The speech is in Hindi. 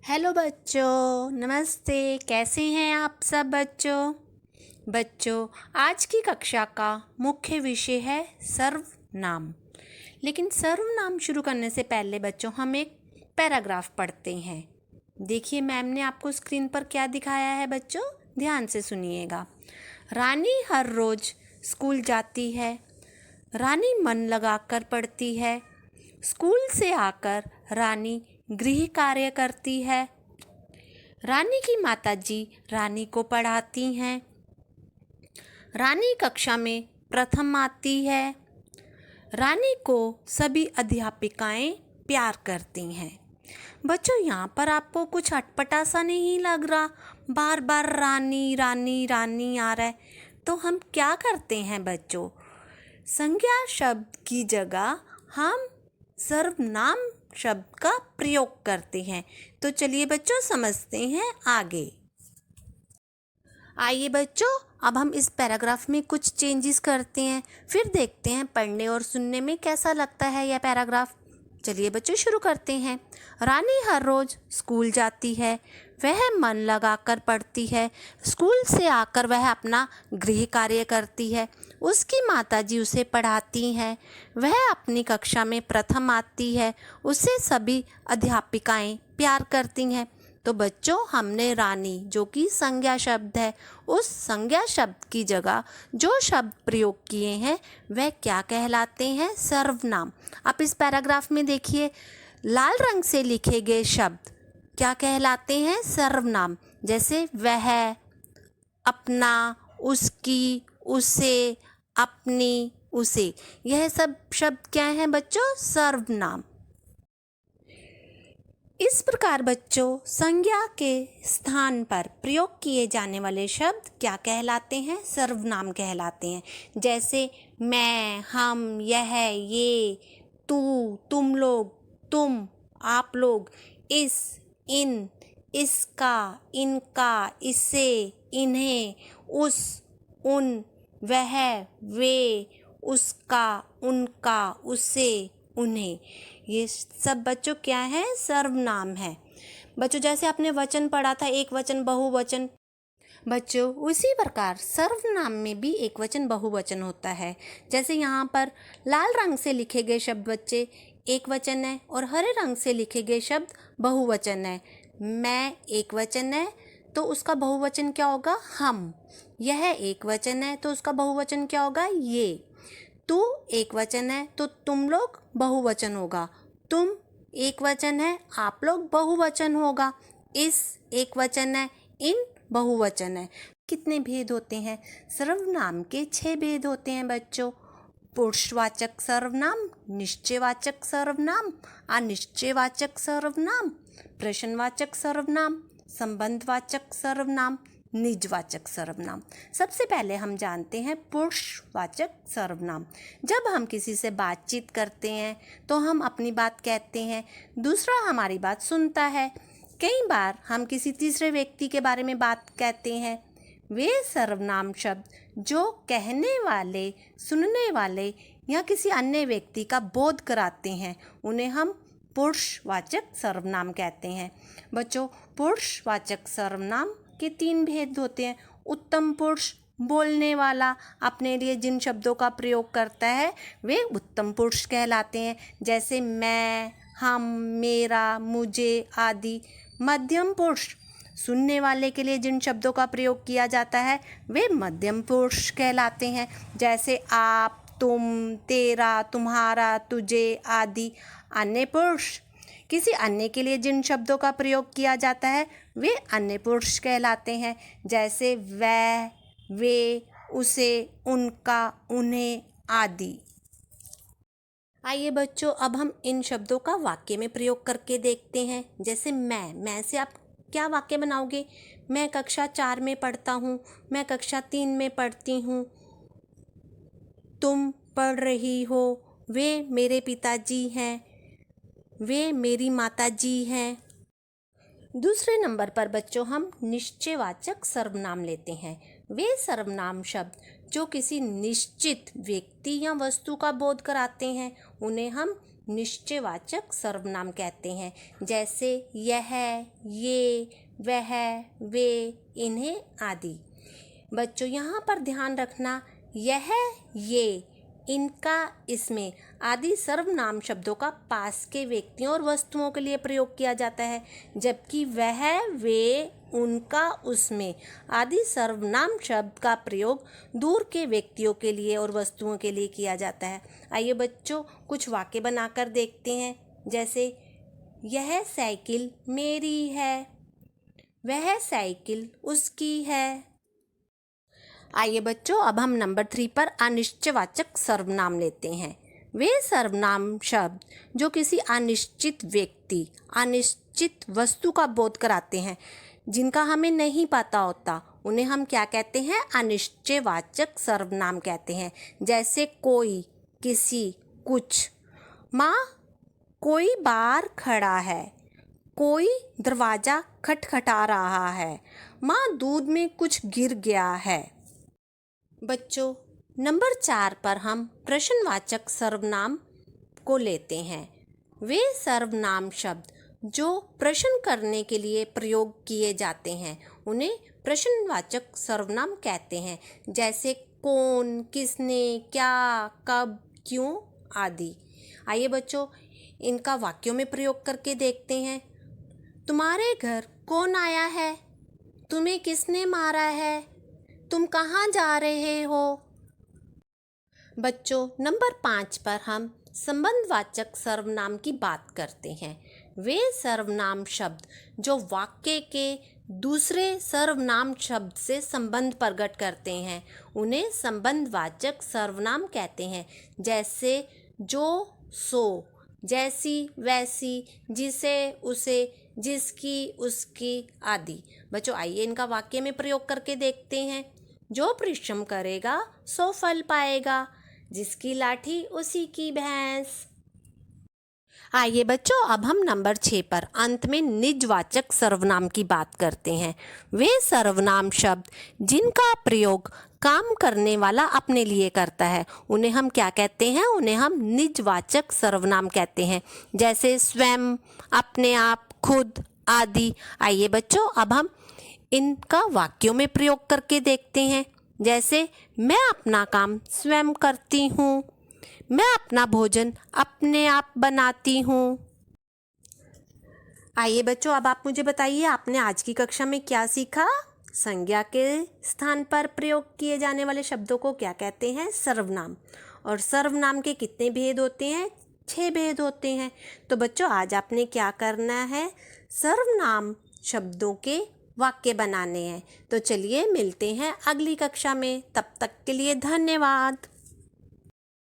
हेलो बच्चों, नमस्ते। कैसे हैं आप सब बच्चों आज की कक्षा का मुख्य विषय है सर्वनाम। लेकिन सर्वनाम शुरू करने से पहले बच्चों हम एक पैराग्राफ पढ़ते हैं। देखिए मैम ने आपको स्क्रीन पर क्या दिखाया है बच्चों, ध्यान से सुनिएगा। रानी हर रोज स्कूल जाती है, रानी मन लगाकर पढ़ती है। स्कूल से आकर रानी गृह कार्य करती है। रानी की माताजी रानी को पढ़ाती हैं। रानी कक्षा में प्रथम आती है। रानी को सभी अध्यापिकाएं प्यार करती हैं। बच्चों यहाँ पर आपको कुछ अटपटा सा नहीं लग रहा? बार बार रानी रानी रानी आ रहा है, तो हम क्या करते हैं बच्चों? संज्ञा शब्द की जगह हम सर्वनाम शब्द का प्रयोग करते हैं। तो चलिए बच्चों समझते हैं आगे। आइए बच्चों, अब हम इस पैराग्राफ में कुछ चेंजेस करते हैं, फिर देखते हैं पढ़ने और सुनने में कैसा लगता है यह पैराग्राफ। चलिए बच्चों शुरू करते हैं। रानी हर रोज स्कूल जाती है, वह मन लगाकर पढ़ती है। स्कूल से आकर वह अपना गृह कार्य करती है। उसकी माताजी उसे पढ़ाती हैं। वह अपनी कक्षा में प्रथम आती है। उसे सभी अध्यापिकाएं प्यार करती हैं। तो बच्चों हमने रानी, जो कि संज्ञा शब्द है, उस संज्ञा शब्द की जगह जो शब्द प्रयोग किए हैं वह क्या कहलाते हैं? सर्वनाम। आप इस पैराग्राफ में देखिए, लाल रंग से लिखे गए शब्द क्या कहलाते हैं? सर्वनाम। जैसे वह, अपना, उसकी, उसे, अपनी, उसे, यह सब शब्द क्या हैं बच्चों? सर्वनाम। इस प्रकार बच्चों संज्ञा के स्थान पर प्रयोग किए जाने वाले शब्द क्या कहलाते हैं? सर्वनाम कहलाते हैं। जैसे मैं, हम, यह, ये, तू, तुम लोग, तुम, आप लोग, इस, इन, इसका, इनका, इसे, इन्हें, उस, उन, वह, वे, उसका, उनका, उसे, उन्हें, ये सब बच्चों क्या है? सर्वनाम है। बच्चों जैसे आपने वचन पढ़ा था, एक वचन बहुवचन, बच्चों उसी प्रकार सर्वनाम में भी एक वचन बहुवचन होता है। जैसे यहाँ पर लाल रंग से लिखे गए शब्द बच्चे एक वचन है और हरे रंग से लिखे गए शब्द बहुवचन है। मैं एक वचन है तो उसका बहुवचन क्या होगा? हम। यह एक वचन है तो उसका बहुवचन क्या होगा? ये। तू एक वचन है तो तुम लोग बहुवचन होगा। तुम एक वचन है, आप लोग बहुवचन होगा। इस एक वचन है, इन बहुवचन है। कितने भेद होते हैं? सर्वनाम के 6 भेद होते हैं बच्चों। पुरुषवाचक सर्वनाम, निश्चयवाचक सर्वनाम, अनिश्चयवाचक सर्वनाम, प्रश्नवाचक सर्वनाम, संबंधवाचक सर्वनाम, निजवाचक सर्वनाम। सबसे पहले हम जानते हैं पुरुषवाचक सर्वनाम। जब हम किसी से बातचीत करते हैं तो हम अपनी बात कहते हैं, दूसरा हमारी बात सुनता है। कई बार हम किसी तीसरे व्यक्ति के बारे में बात कहते हैं। वे सर्वनाम शब्द जो कहने वाले, सुनने वाले या किसी अन्य व्यक्ति का बोध कराते हैं, उन्हें हम पुरुषवाचक सर्वनाम कहते हैं। बच्चों पुरुषवाचक सर्वनाम के 3 भेद होते हैं। उत्तम पुरुष, बोलने वाला अपने लिए जिन शब्दों का प्रयोग करता है वे उत्तम पुरुष कहलाते हैं। जैसे मैं, हम, मेरा, मुझे आदि। मध्यम पुरुष, सुनने वाले के लिए जिन शब्दों का प्रयोग किया जाता है वे मध्यम पुरुष कहलाते हैं। जैसे आप, तुम, तेरा, तुम्हारा, तुझे आदि। अन्य पुरुष, किसी अन्य के लिए जिन शब्दों का प्रयोग किया जाता है वे अन्य पुरुष कहलाते हैं। जैसे वह, वे, उसे, उनका, उन्हें आदि। आइए बच्चों अब हम इन शब्दों का वाक्य में प्रयोग करके देखते हैं। जैसे मैं से आप क्या वाक्य बनाओगे? मैं कक्षा 4 में पढ़ता हूँ, मैं कक्षा 3 में पढ़ती हूँ। तुम पढ़ रही हो, वे मेरे पिताजी हैं, वे मेरी माताजी हैं। दूसरे नंबर पर बच्चों हम निश्चयवाचक सर्वनाम लेते हैं। वे सर्वनाम शब्द जो किसी निश्चित व्यक्ति या वस्तु का बोध कराते हैं उन्हें हम निश्चयवाचक सर्वनाम कहते हैं, जैसे यह, ये, वह, वे, इन्हें आदि। बच्चों यहाँ पर ध्यान रखना, यह, ये, इनका, इसमें आदि सर्वनाम शब्दों का पास के व्यक्तियों और वस्तुओं के लिए प्रयोग किया जाता है, जबकि वह, वे, उनका, उसमें आदि सर्वनाम शब्द का प्रयोग दूर के व्यक्तियों के लिए और वस्तुओं के लिए किया जाता है। आइए बच्चों कुछ वाक्य बनाकर देखते हैं, जैसे यह साइकिल मेरी है, वह साइकिल उसकी है। आइए बच्चों अब हम नंबर 3 पर अनिश्चयवाचक सर्वनाम लेते हैं। वे सर्वनाम शब्द जो किसी अनिश्चित व्यक्ति, अनिश्चित वस्तु का बोध कराते हैं, जिनका हमें नहीं पता होता, उन्हें हम क्या कहते हैं? अनिश्चयवाचक सर्वनाम कहते हैं। जैसे कोई, किसी, कुछ। माँ कोई बाहर खड़ा है, कोई दरवाजा खटखटा रहा है, माँ दूध में कुछ गिर गया है। बच्चों नंबर 4 पर हम प्रश्नवाचक सर्वनाम को लेते हैं। वे सर्वनाम शब्द जो प्रश्न करने के लिए प्रयोग किए जाते हैं, उन्हें प्रश्नवाचक सर्वनाम कहते हैं। जैसे कौन, किसने, क्या, कब, क्यों आदि। आइए बच्चों इनका वाक्यों में प्रयोग करके देखते हैं। तुम्हारे घर कौन आया है? तुम्हें किसने मारा है? तुम कहाँ जा रहे हो? बच्चों नंबर 5 पर हम संबंधवाचक सर्वनाम की बात करते हैं। वे सर्वनाम शब्द जो वाक्य के दूसरे सर्वनाम शब्द से संबंध प्रकट करते हैं, उन्हें संबंधवाचक सर्वनाम कहते हैं। जैसे जो, सो, जैसी, वैसी, जिसे, उसे, जिसकी, उसकी आदि। बच्चों आइए इनका वाक्य में प्रयोग करके देखते हैं। जो परिश्रम करेगा सो फल पाएगा, जिसकी लाठी उसी की भैंस। आइए बच्चों अब हम नंबर 6 पर अंत में निजवाचक सर्वनाम की बात करते हैं। वे सर्वनाम शब्द जिनका प्रयोग काम करने वाला अपने लिए करता है, उन्हें हम क्या कहते हैं? उन्हें हम निजवाचक सर्वनाम कहते हैं। जैसे स्वयं, अपने आप, खुद आदि। आइए बच्चों अब हम इनका वाक्यों में प्रयोग करके देखते हैं। जैसे मैं अपना काम स्वयं करती हूँ, मैं अपना भोजन अपने आप बनाती हूँ। आइए बच्चों अब आप मुझे बताइए आपने आज की कक्षा में क्या सीखा? संज्ञा के स्थान पर प्रयोग किए जाने वाले शब्दों को क्या कहते हैं? सर्वनाम। और सर्वनाम के कितने भेद होते हैं? 6 भेद होते हैं। तो बच्चों आज आपने क्या करना है? सर्वनाम शब्दों के वाक्य बनाने हैं। तो चलिए मिलते हैं अगली कक्षा में, तब तक के लिए धन्यवाद।